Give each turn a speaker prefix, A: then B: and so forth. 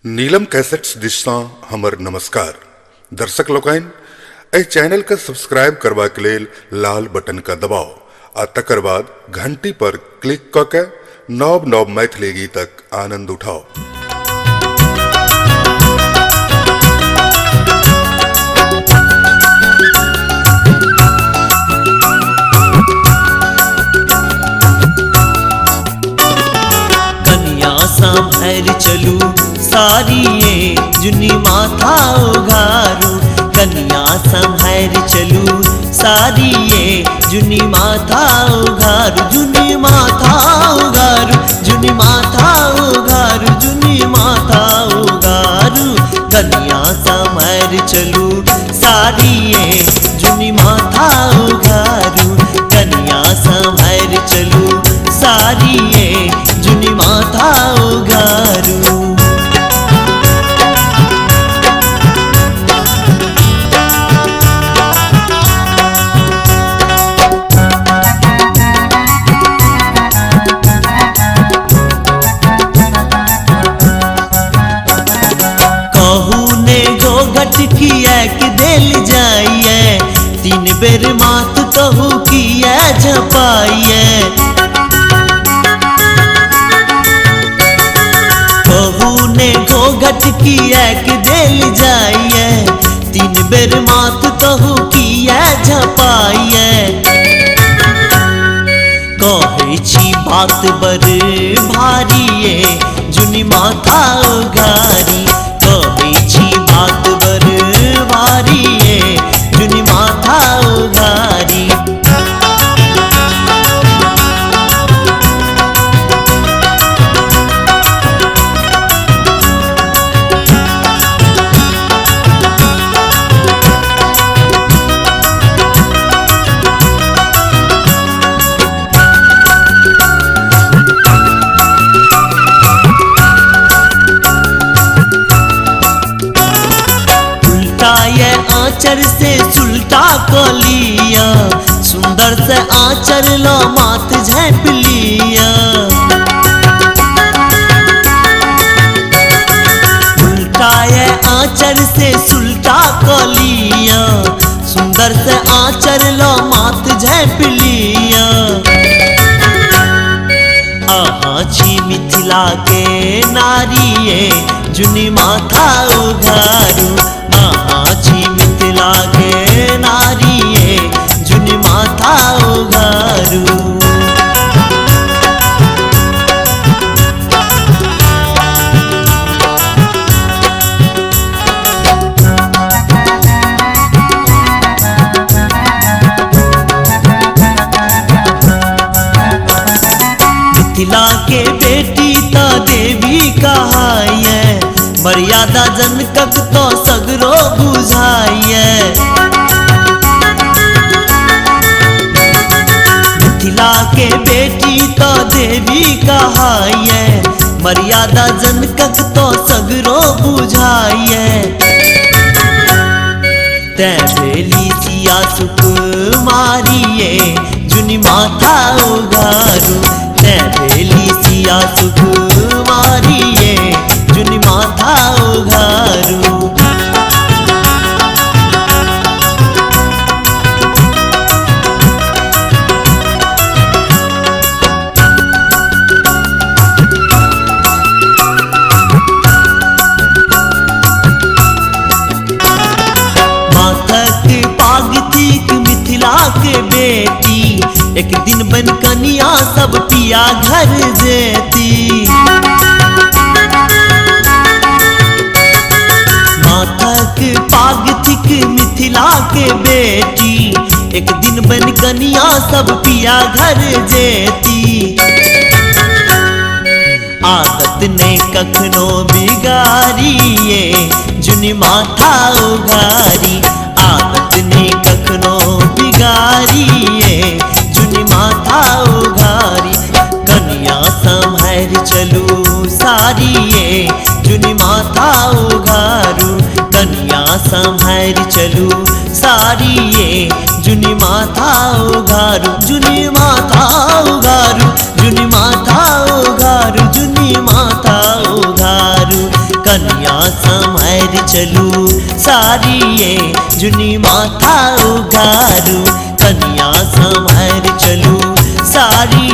A: नीलम cassettes दिशा हमर नमस्कार दर्शक लोकन ए चैनल का सब्सक्राइब करवा के लेल लाल बटन का दबाओ आ तकर बाद घंटी पर क्लिक क के नव नव मैथिली गीतक आनंद उठाओ।
B: संभर चलू सारी ये जुनी माथा उघारू, कन्या संभर चलू सारी ये जुनी माथा उघारू, जुनी माथा उघारू, जुनी माथा उघारू, जुनी माथा उघारू, कन्या संभर चलू सारी ये जुनी माथा उघारू, कन्या संभर चलू सारी ये जुनी माथा उघारू। कहू ने जो घटकिया के दिल जाइए, तीन बेर मात कहू किया झपाइए, कहू ने घोघट किया के दिल जाइए, तीन बेर मात कहू किया झपाइए, कहे छी बात बर भारी जुनी माथा उघारी, कहे छी बात बर भारी जुनी माथा उघारी। आंचर से सुलटा को लिया, सुंदर से आंचर लो मात झेप लिया, उल्टाए आंचर से सुलटा को लिया, सुंदर से आंचर लो मात झेप लिया। आहा छी मिथिला के नारी जुनी माथा उघारू, आहा छी मिथिला के नारी जुनी माथा उघारू। मिथिला के बेटी तो देवी कहाइए, मर्यादा जनकक तो सगरो बुझाइए, मिथिला के बेटी तो देवी कहाइए, मर्यादा जनकक तो सगरो बुझाइए, तै भेली सिया सुकुमारी जुनी माथा उघारू, तै भेली सिया सुकुमारी जुनी माथा उघारू। माथक पागतिक मिथिला के बेटी, एक दिन बन कनिया सब पिया घर जेती, माथक पागतिक मिथिला के बेटी, एक दिन बन कनिया सब पिया घर जेती, आदत ने कखनो बिगारी जुनी माथा उघारी, आदत ने कखनो बिगारी जुनी माथा उघारी, कन्या संभर चलू सारी जुनी माथा उघारू, कन्या संभर चलू सारी जुनी माथा उघारू, जुनी माथा उघारू, जुनी माथा उघारू, जुनी माथा उघारू। कन्या संभर चलू सारिये जुनी माथा उघारू कन्या संभर चलू सारी